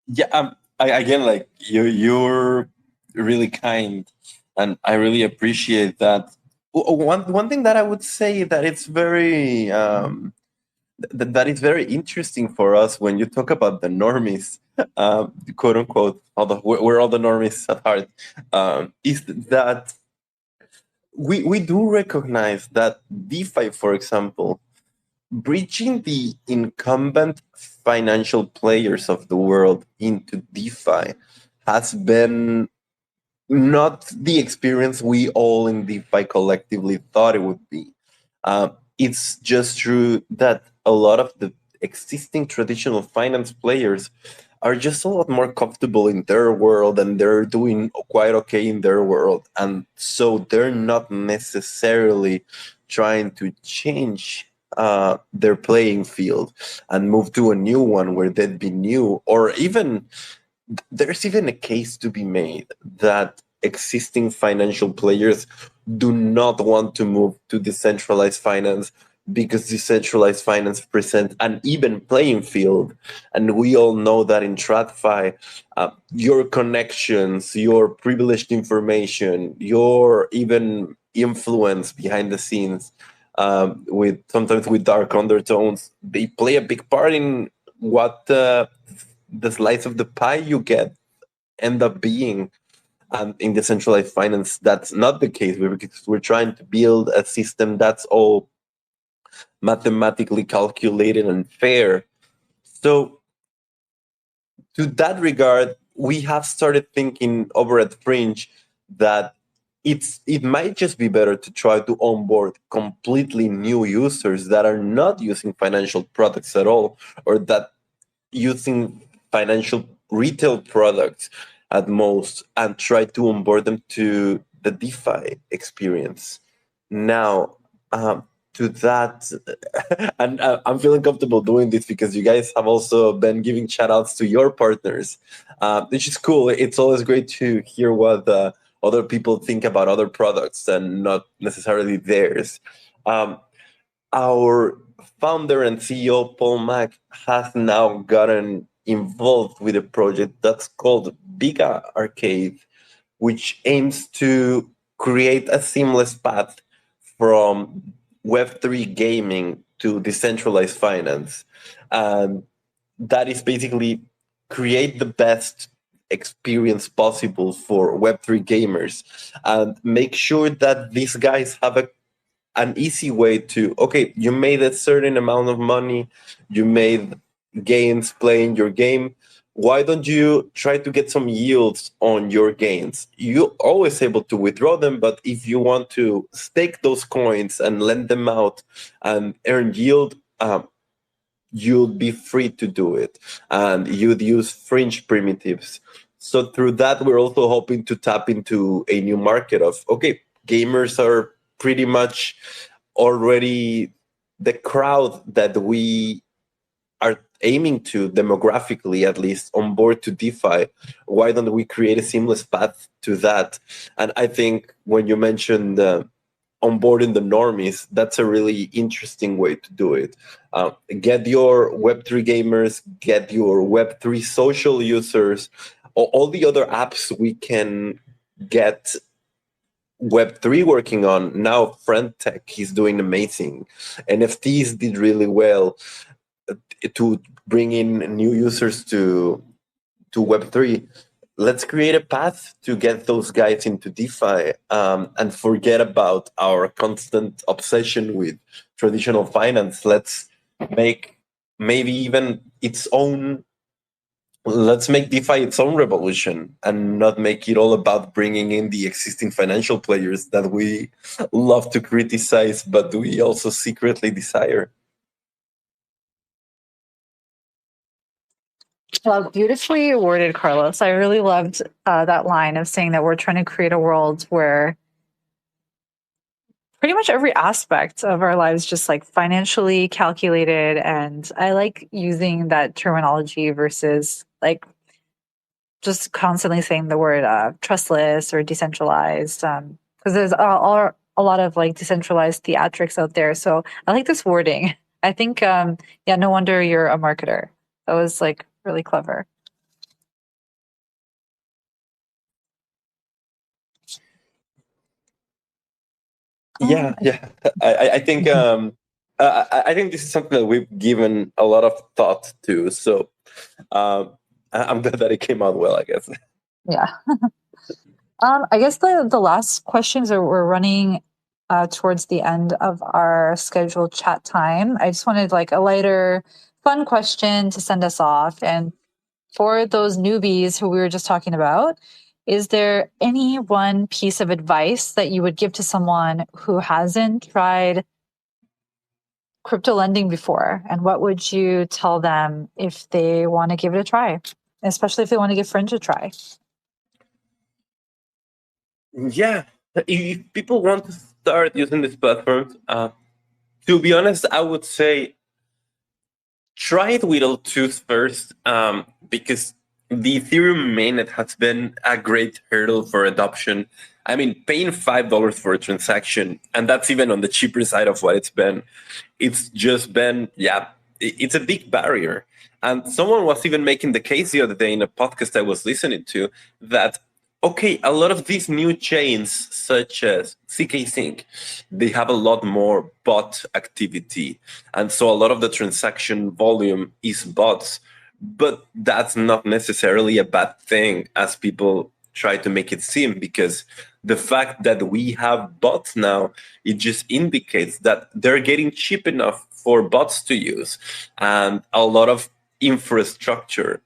[SPEAKER 3] yeah. Again, like you're really kind, and I really appreciate that. One thing that I would say that it's very that is very interesting for us when you talk about the normies, quote unquote, although we're all the normies at heart, is that we do recognize that DeFi, for example, bridging the incumbent financial players of the world into DeFi has been not the experience we all in DeFi collectively thought it would be. It's just true that a lot of the existing traditional finance players are just a lot more comfortable in their world, and they're doing quite okay in their world. And so they're not necessarily trying to change their playing field and move to a new one where they'd be new, or even there's even a case to be made that existing financial players do not want to move to decentralized finance because decentralized finance presents an even playing field. And we all know that in TradFi, your connections, your privileged information, your even influence behind the scenes, with sometimes with dark undertones, they play a big part in what the slice of the pie you get end up being. And in decentralized finance, that's not the case. We're trying to build a system that's all mathematically calculated and fair. So to that regard, we have started thinking over at Fringe that it might just be better to try to onboard completely new users that are not using financial products at all, or that using financial retail products at most, and try to onboard them to the DeFi experience. Now, to that, and I'm feeling comfortable doing this because you guys have also been giving shout outs to your partners, which is cool. It's always great to hear what other people think about other products and not necessarily theirs. Our founder and CEO, Paul Mack, has now gotten involved with a project that's called Biga Arcade, which aims to create a seamless path from Web3 gaming to decentralized finance. And that is basically create the best experience possible for Web3 gamers, and make sure that these guys have an easy way to, okay, you made a certain amount of money, you made gains playing your game. Why don't you try to get some yields on your gains? You're always able to withdraw them, but if you want to stake those coins and lend them out and earn yield, you'd be free to do it. And you'd use Fringe primitives. So through that, we're also hoping to tap into a new market of, okay, gamers are pretty much already the crowd that we are aiming to demographically, at least, on board to DeFi. Why don't we create a seamless path to that? And I think when you mentioned onboarding the normies, that's a really interesting way to do it. Get your Web3 gamers, get your Web3 social users, all the other apps we can get Web3 working on. Now, Friend Tech is doing amazing. NFTs did really well to bring in new users to Web3. Let's create a path to get those guys into DeFi, and forget about our constant obsession with traditional finance. Let's make maybe even its own. Let's make DeFi its own revolution and not make it all about bringing in the existing financial players that we love to criticize, but we also secretly desire.
[SPEAKER 1] Well, beautifully worded, Carlos. I really loved that line of saying that we're trying to create a world where pretty much every aspect of our lives just like financially calculated. And I like using that terminology versus like just constantly saying the word trustless or decentralized, because there's a lot of like decentralized theatrics out there. So I like this wording. I think, yeah, no wonder you're a marketer. That was like really clever.
[SPEAKER 3] Yeah. I think I think this is something that we've given a lot of thought to. So I'm glad that it came out well, I guess.
[SPEAKER 1] Yeah. I guess the last questions are we're running towards the end of our scheduled chat time. I just wanted like a lighter, fun question to send us off. And for those newbies who we were just talking about, is there any one piece of advice that you would give to someone who hasn't tried crypto lending before? And what would you tell them if they want to give it a try, especially if they want to give Fringe a try?
[SPEAKER 3] Yeah, if people want to start using these platforms, to be honest, I would say try it with L2s first, because the Ethereum mainnet has been a great hurdle for adoption. I mean, paying $5 for a transaction, and that's even on the cheaper side of what it's been. It's just been, yeah, it's a big barrier. And someone was even making the case the other day in a podcast I was listening to that, okay, a lot of these new chains, such as zkSync, they have a lot more bot activity. And so a lot of the transaction volume is bots. But that's not necessarily a bad thing, as people try to make it seem, because the fact that we have bots now, it just indicates that they're getting cheap enough for bots to use. And a lot of infrastructure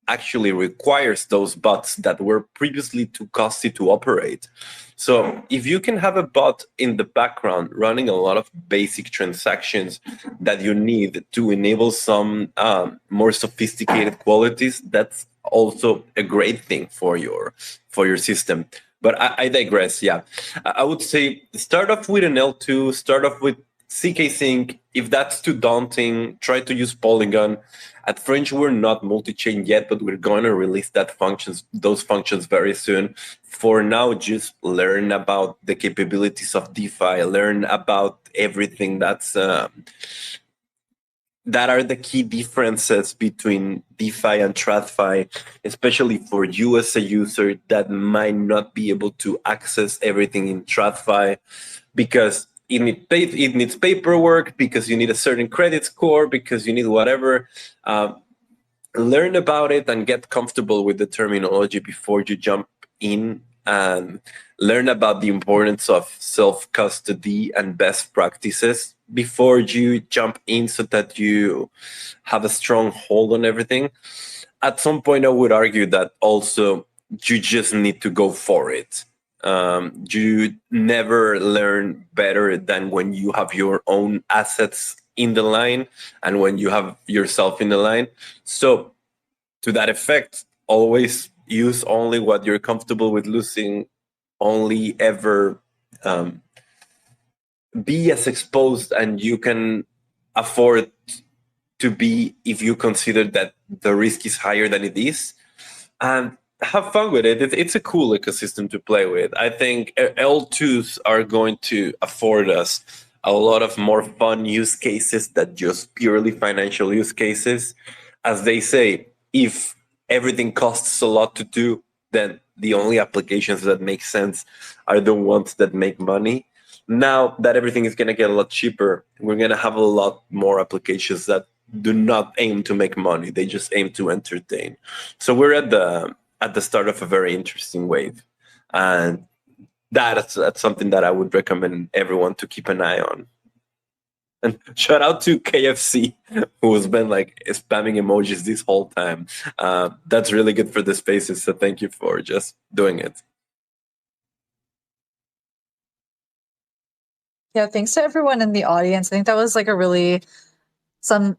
[SPEAKER 3] actually requires those bots that were previously too costly to operate. So if you can have a bot in the background running a lot of basic transactions that you need to enable some more sophisticated qualities, that's also a great thing for your system. But I digress. Yeah, I would say start off with an L2, start off with zkSync. If that's too daunting, try to use Polygon. At Fringe, we're not multi-chain yet, but we're going to release those functions very soon. For now, just learn about the capabilities of DeFi, learn about everything that are the key differences between DeFi and TradFi, especially for you as a user that might not be able to access everything in TradFi, because it needs paperwork, because you need a certain credit score, because you need whatever. learn about it and get comfortable with the terminology before you jump in, and learn about the importance of self-custody and best practices before you jump in, so that you have a strong hold on everything. At some point, I would argue that also you just need to go for it. You never learn better than when you have your own assets in the line and when you have yourself in the line. So to that effect, always use only what you're comfortable with losing. Only ever be as exposed and you can afford to be, if you consider that the risk is higher than it is, and have fun with it. It's a cool ecosystem to play with. I think L2s are going to afford us a lot of more fun use cases than just purely financial use cases. As they say, if everything costs a lot to do, then the only applications that make sense are the ones that make money. Now that everything is going to get a lot cheaper, we're going to have a lot more applications that do not aim to make money. They just aim to entertain. So we're at the start of a very interesting wave, and that's something that I would recommend everyone to keep an eye on. And shout out to KFC, who has been like spamming emojis this whole time. That's really good for the spaces. So thank you for just doing it.
[SPEAKER 1] Yeah, thanks to everyone in the audience. I think that was like some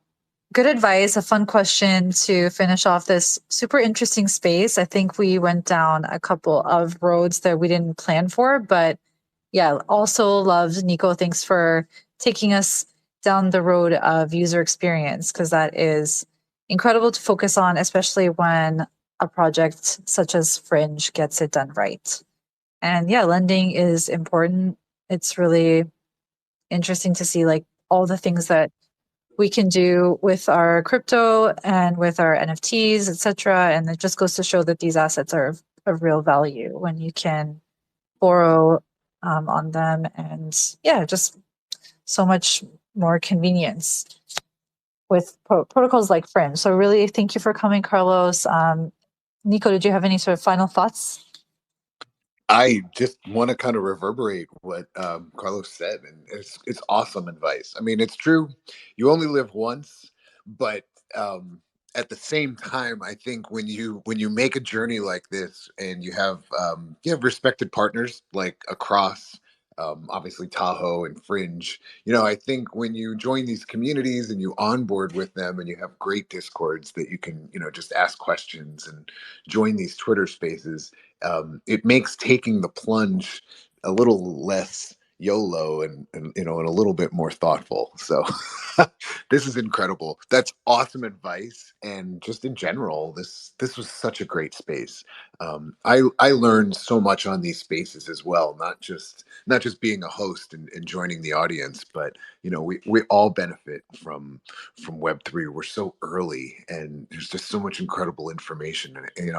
[SPEAKER 1] good advice, a fun question to finish off this super interesting space. I think we went down a couple of roads that we didn't plan for, but yeah, also loved Nico. Thanks for taking us down the road of user experience, because that is incredible to focus on, especially when a project such as Fringe gets it done right. And yeah, lending is important. It's really interesting to see like all the things that we can do with our crypto and with our NFTs, etc. And it just goes to show that these assets are of real value when you can borrow on them, and yeah, just so much more convenience with protocols like Fringe. So really, thank you for coming, Carlos. Nico, did you have any sort of final thoughts?
[SPEAKER 2] I just want to kind of reverberate what Carlos said, and it's awesome advice. I mean, it's true. You only live once, but at the same time, I think when you make a journey like this, and you have respected partners like Across, obviously Tahoe and Fringe. I think when you join these communities and you onboard with them, and you have great discords that you can just ask questions and join these Twitter spaces, it makes taking the plunge a little less YOLO, and and a little bit more thoughtful. So this is incredible. That's awesome advice. And just in general, this was such a great space. I learned so much on these spaces as well, not just being a host and joining the audience, but we all benefit from Web3. We're so early, and there's just so much incredible information. And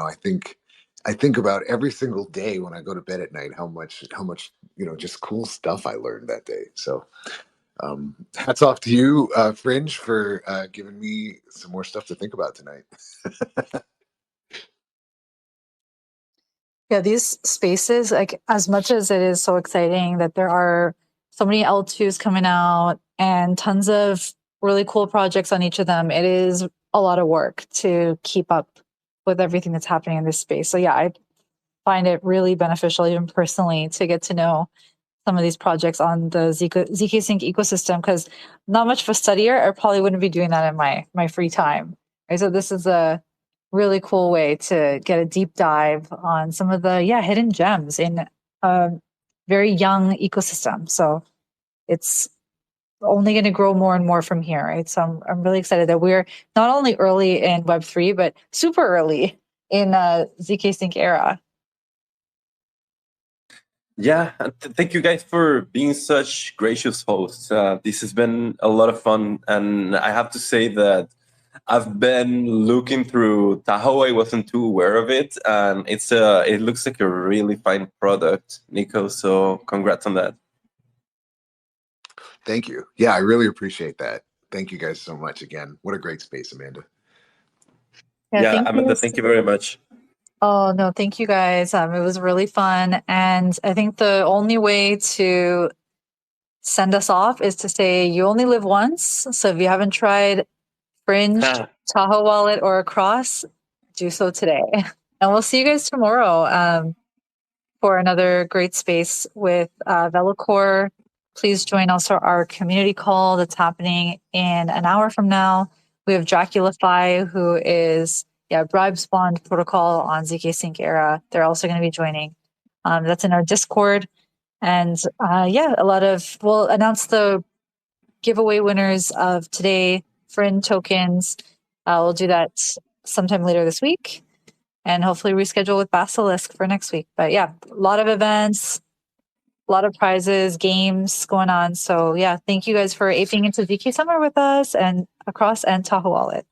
[SPEAKER 2] I think about every single day when I go to bed at night how much just cool stuff I learned that day. So hats off to you, Fringe, for giving me some more stuff to think about tonight.
[SPEAKER 1] Yeah, these spaces, like as much as it is so exciting that there are so many L2s coming out and tons of really cool projects on each of them, it is a lot of work to keep up with everything that's happening in this space. So yeah, I find it really beneficial, even personally, to get to know some of these projects on the zkSync ecosystem, because not much of a studier, I probably wouldn't be doing that in my free time. Right? So this is a really cool way to get a deep dive on some of the hidden gems in a very young ecosystem. So it's only going to grow more and more from here, right? So I'm really excited that we're not only early in Web3, but super early in zkSync era.
[SPEAKER 3] Yeah, and thank you guys for being such gracious hosts. This has been a lot of fun, and I have to say that I've been looking through Tahoe. I wasn't too aware of it, and it looks like a really fine product, Nico. So congrats on that.
[SPEAKER 2] Thank you. Yeah, I really appreciate that. Thank you guys so much again. What a great space, Amanda.
[SPEAKER 3] Yeah,
[SPEAKER 1] Thank
[SPEAKER 3] Amanda,
[SPEAKER 1] you.
[SPEAKER 3] thank you very much.
[SPEAKER 1] Oh, no, thank you guys. It was really fun. And I think the only way to send us off is to say you only live once. So if you haven't tried Fringe, Tahoe Wallet, or Across, do so today. And we'll see you guys tomorrow for another great space with Velocore. Please join also our community call that's happening in an hour from now. We have Draculify, who is bribes bond protocol on zkSync era. They're also going to be joining. That's in our Discord. And we'll announce the giveaway winners of today, Fringe tokens. We'll do that sometime later this week and hopefully reschedule with Basilisk for next week. But yeah, a lot of events, a lot of prizes, games going on. So yeah, thank you guys for aping into ZK Summer with us and Across and Tahoe Wallet.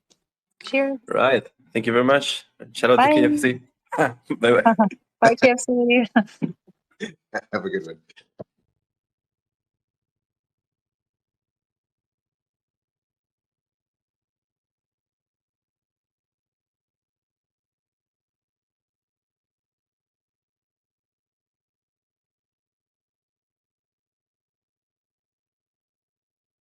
[SPEAKER 1] Cheers.
[SPEAKER 3] Right. Thank you very much. Shout out to KFC. Bye-bye.
[SPEAKER 1] Bye, KFC.
[SPEAKER 2] Have a good one.